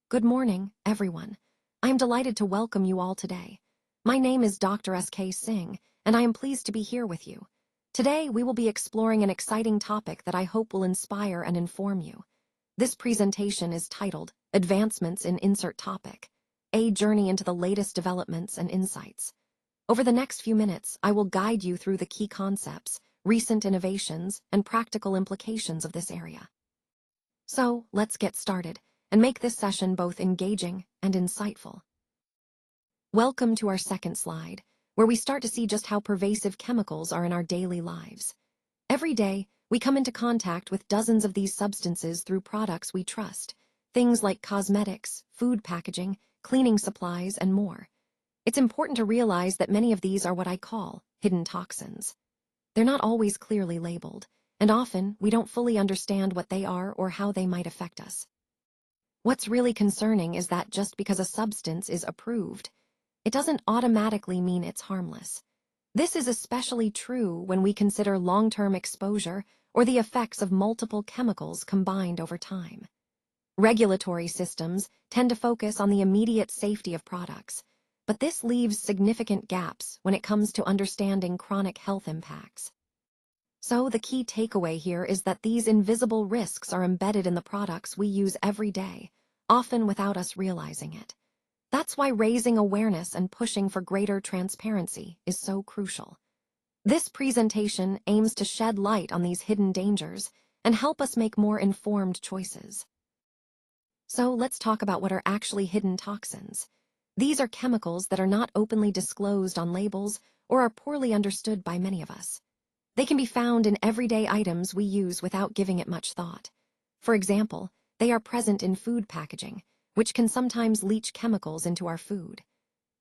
Good morning, everyone. I am delighted to welcome you all today. My name is Dr. S.K. Singh, and I am pleased to be here with you. Today, we will be exploring an exciting topic that I hope will inspire and inform you. This presentation is titled Advancements in Insert Topic, a journey into the latest developments and insights. Over the next few minutes, I will guide you through the key concepts, recent innovations, and practical implications of this area. So, let's get started and make this session both engaging and insightful. Welcome to our second slide, where we start to see just how pervasive chemicals are in our daily lives. Every day, we come into contact with dozens of these substances through products we trust, things like cosmetics, food packaging, cleaning supplies, and more. It's important to realize that many of these are what I call hidden toxins. They're not always clearly labeled, and often we don't fully understand what they are or how they might affect us. What's really concerning is that just because a substance is approved, it doesn't automatically mean it's harmless. This is especially true when we consider long-term exposure or the effects of multiple chemicals combined over time. Regulatory systems tend to focus on the immediate safety of products, but this leaves significant gaps when it comes to understanding chronic health impacts. So the key takeaway here is that these invisible risks are embedded in the products we use every day, often without us realizing it. That's why raising awareness and pushing for greater transparency is so crucial. This presentation aims to shed light on these hidden dangers and help us make more informed choices. So let's talk about what are actually hidden toxins. These are chemicals that are not openly disclosed on labels or are poorly understood by many of us. They can be found in everyday items we use without giving it much thought. For example, they are present in food packaging, which can sometimes leach chemicals into our food.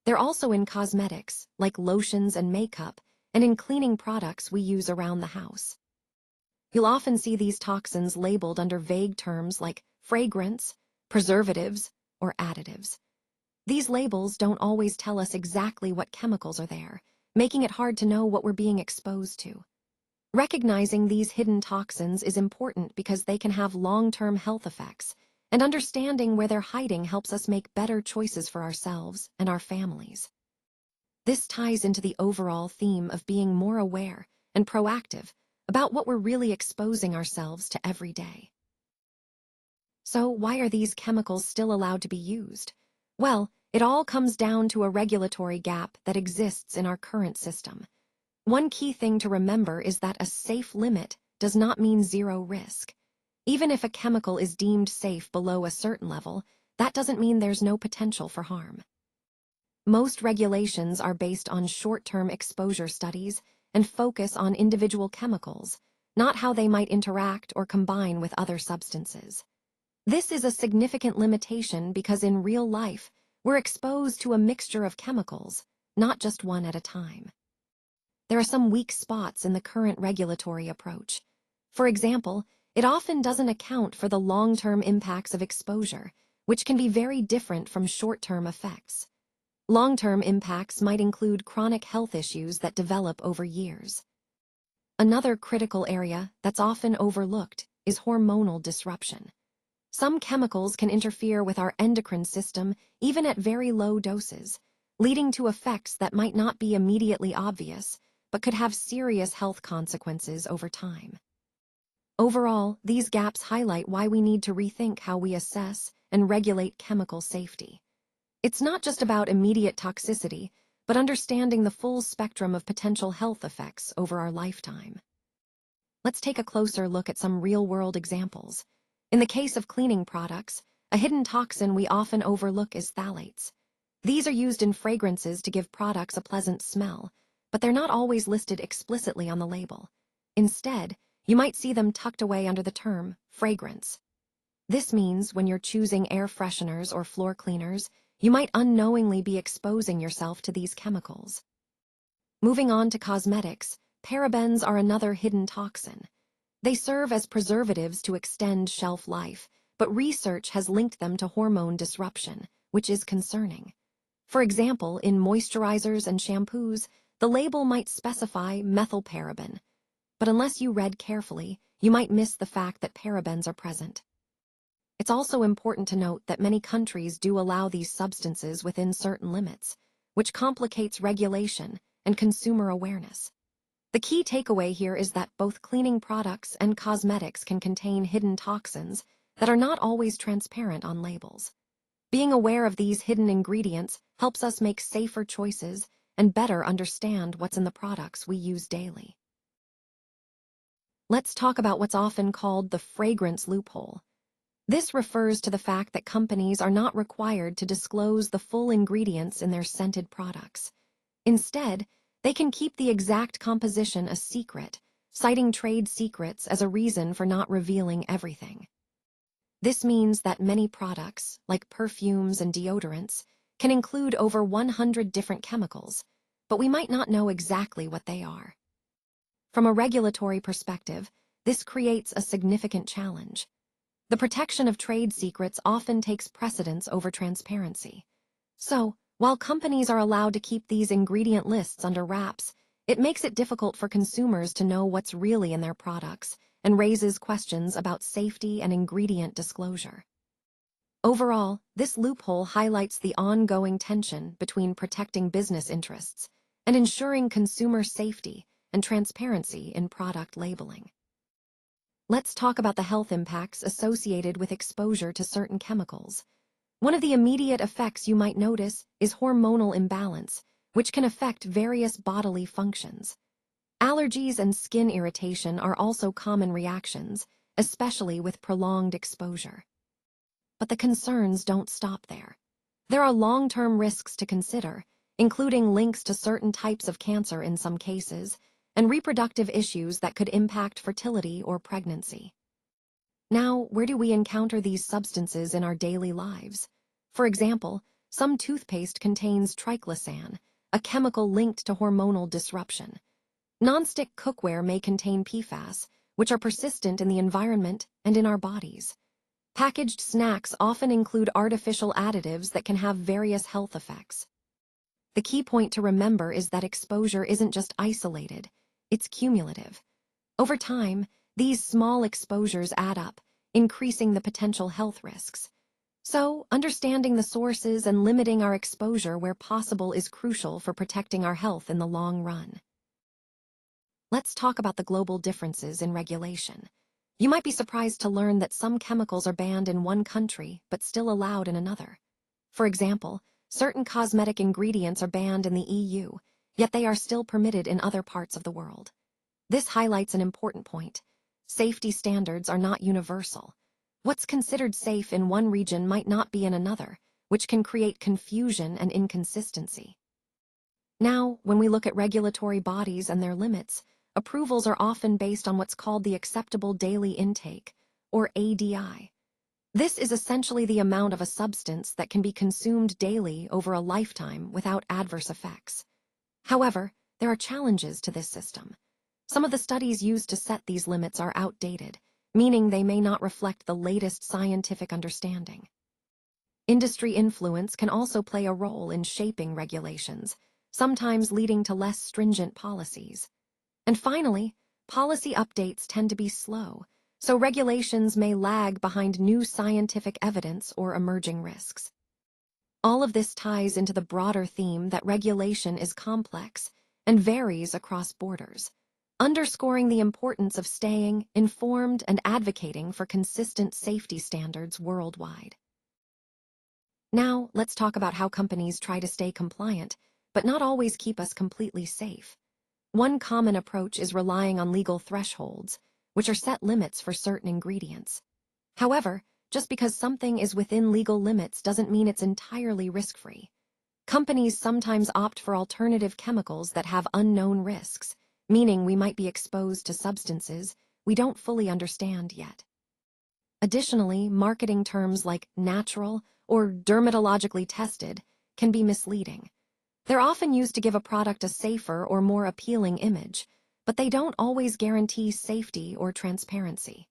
They're also in cosmetics, like lotions and makeup, and in cleaning products we use around the house. You'll often see these toxins labeled under vague terms like fragrance, preservatives, or additives. These labels don't always tell us exactly what chemicals are there, making it hard to know what we're being exposed to. Recognizing these hidden toxins is important because they can have long-term health effects, and understanding where they're hiding helps us make better choices for ourselves and our families. This ties into the overall theme of being more aware and proactive about what we're really exposing ourselves to every day. So why are these chemicals still allowed to be used? Well, it all comes down to a regulatory gap that exists in our current system. One key thing to remember is that a safe limit does not mean zero risk. Even if a chemical is deemed safe below a certain level, that doesn't mean there's no potential for harm. Most regulations are based on short-term exposure studies and focus on individual chemicals, not how they might interact or combine with other substances. This is a significant limitation because in real life, we're exposed to a mixture of chemicals, not just one at a time. There are some weak spots in the current regulatory approach. For example, it often doesn't account for the long-term impacts of exposure, which can be very different from short-term effects. Long-term impacts might include chronic health issues that develop over years. Another critical area that's often overlooked is hormonal disruption. Some chemicals can interfere with our endocrine system even at very low doses, leading to effects that might not be immediately obvious, but could have serious health consequences over time. Overall, these gaps highlight why we need to rethink how we assess and regulate chemical safety. It's not just about immediate toxicity, but understanding the full spectrum of potential health effects over our lifetime. Let's take a closer look at some real-world examples. In the case of cleaning products, a hidden toxin we often overlook is phthalates. These are used in fragrances to give products a pleasant smell, but they're not always listed explicitly on the label. Instead, you might see them tucked away under the term fragrance. This means when you're choosing air fresheners or floor cleaners, you might unknowingly be exposing yourself to these chemicals. Moving on to cosmetics, parabens are another hidden toxin. They serve as preservatives to extend shelf life, but research has linked them to hormone disruption, which is concerning. For example, in moisturizers and shampoos, the label might specify methylparaben, but unless you read carefully, you might miss the fact that parabens are present. It's also important to note that many countries do allow these substances within certain limits, which complicates regulation and consumer awareness. The key takeaway here is that both cleaning products and cosmetics can contain hidden toxins that are not always transparent on labels. Being aware of these hidden ingredients helps us make safer choices and better understand what's in the products we use daily. Let's talk about what's often called the fragrance loophole. This refers to the fact that companies are not required to disclose the full ingredients in their scented products. Instead, they can keep the exact composition a secret, citing trade secrets as a reason for not revealing everything. This means that many products, like perfumes and deodorants, can include over 100 different chemicals, but we might not know exactly what they are. From a regulatory perspective, this creates a significant challenge. The protection of trade secrets often takes precedence over transparency. So, while companies are allowed to keep these ingredient lists under wraps, it makes it difficult for consumers to know what's really in their products and raises questions about safety and ingredient disclosure. Overall, this loophole highlights the ongoing tension between protecting business interests and ensuring consumer safety and transparency in product labeling. Let's talk about the health impacts associated with exposure to certain chemicals. One of the immediate effects you might notice is hormonal imbalance, which can affect various bodily functions. Allergies and skin irritation are also common reactions, especially with prolonged exposure. But the concerns don't stop there. There are long-term risks to consider, including links to certain types of cancer in some cases, and reproductive issues that could impact fertility or pregnancy. Now, where do we encounter these substances in our daily lives? For example, some toothpaste contains triclosan, a chemical linked to hormonal disruption. Non-stick cookware may contain PFAS, which are persistent in the environment and in our bodies. Packaged snacks often include artificial additives that can have various health effects. The key point to remember is that exposure isn't just isolated, it's cumulative. Over time, these small exposures add up, increasing the potential health risks. So, understanding the sources and limiting our exposure where possible is crucial for protecting our health in the long run. Let's talk about the global differences in regulation. You might be surprised to learn that some chemicals are banned in one country but still allowed in another. For example, certain cosmetic ingredients are banned in the EU, yet they are still permitted in other parts of the world. This highlights an important point. Safety standards are not universal. What's considered safe in one region might not be in another, which can create confusion and inconsistency. Now, when we look at regulatory bodies and their limits, approvals are often based on what's called the Acceptable Daily Intake, or ADI. This is essentially the amount of a substance that can be consumed daily over a lifetime without adverse effects. However, there are challenges to this system. Some of the studies used to set these limits are outdated, meaning they may not reflect the latest scientific understanding. Industry influence can also play a role in shaping regulations, sometimes leading to less stringent policies. And finally, policy updates tend to be slow, so regulations may lag behind new scientific evidence or emerging risks. All of this ties into the broader theme that regulation is complex and varies across borders, underscoring the importance of staying informed and advocating for consistent safety standards worldwide. Now, let's talk about how companies try to stay compliant, but not always keep us completely safe. One common approach is relying on legal thresholds, which are set limits for certain ingredients. However, just because something is within legal limits doesn't mean it's entirely risk-free. Companies sometimes opt for alternative chemicals that have unknown risks, meaning we might be exposed to substances we don't fully understand yet. Additionally, marketing terms like natural or dermatologically tested can be misleading. They're often used to give a product a safer or more appealing image, but they don't always guarantee safety or transparency.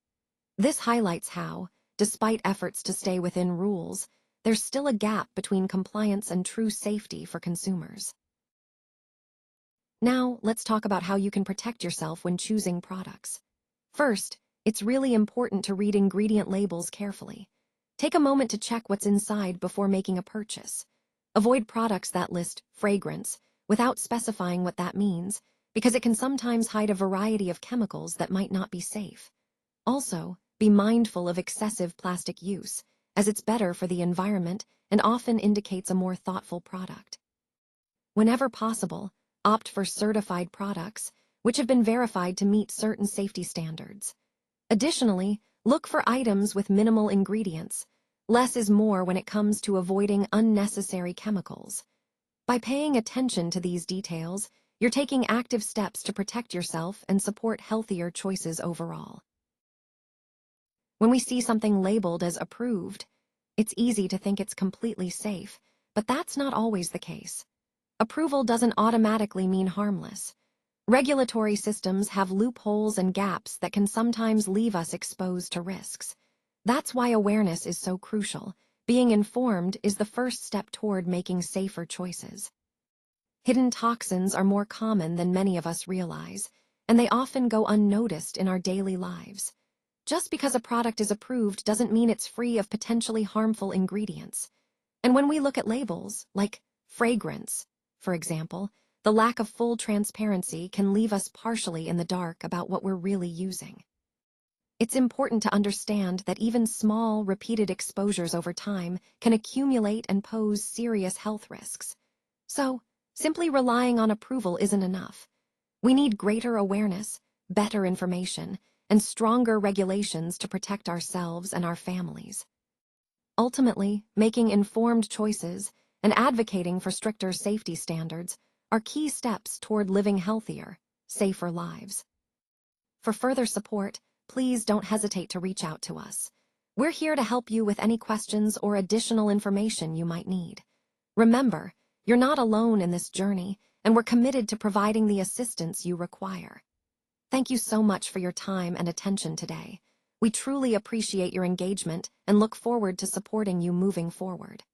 This highlights how, despite efforts to stay within rules, there's still a gap between compliance and true safety for consumers. Now, let's talk about how you can protect yourself when choosing products. First, it's really important to read ingredient labels carefully. Take a moment to check what's inside before making a purchase. Avoid products that list fragrance without specifying what that means, because it can sometimes hide a variety of chemicals that might not be safe. Also, be mindful of excessive plastic use, as it's better for the environment and often indicates a more thoughtful product. Whenever possible, opt for certified products, which have been verified to meet certain safety standards. Additionally, look for items with minimal ingredients. Less is more when it comes to avoiding unnecessary chemicals. By paying attention to these details, you're taking active steps to protect yourself and support healthier choices overall. When we see something labeled as approved, it's easy to think it's completely safe, but that's not always the case. Approval doesn't automatically mean harmless. Regulatory systems have loopholes and gaps that can sometimes leave us exposed to risks. That's why awareness is so crucial. Being informed is the first step toward making safer choices. Hidden toxins are more common than many of us realize, and they often go unnoticed in our daily lives. Just because a product is approved doesn't mean it's free of potentially harmful ingredients. And when we look at labels, like fragrance, for example, the lack of full transparency can leave us partially in the dark about what we're really using. It's important to understand that even small, repeated exposures over time can accumulate and pose serious health risks. So, simply relying on approval isn't enough. We need greater awareness, better information, and stronger regulations to protect ourselves and our families. Ultimately, making informed choices and advocating for stricter safety standards are key steps toward living healthier, safer lives. For further support, please don't hesitate to reach out to us. We're here to help you with any questions or additional information you might need. Remember, you're not alone in this journey, and we're committed to providing the assistance you require. Thank you so much for your time and attention today. We truly appreciate your engagement and look forward to supporting you moving forward.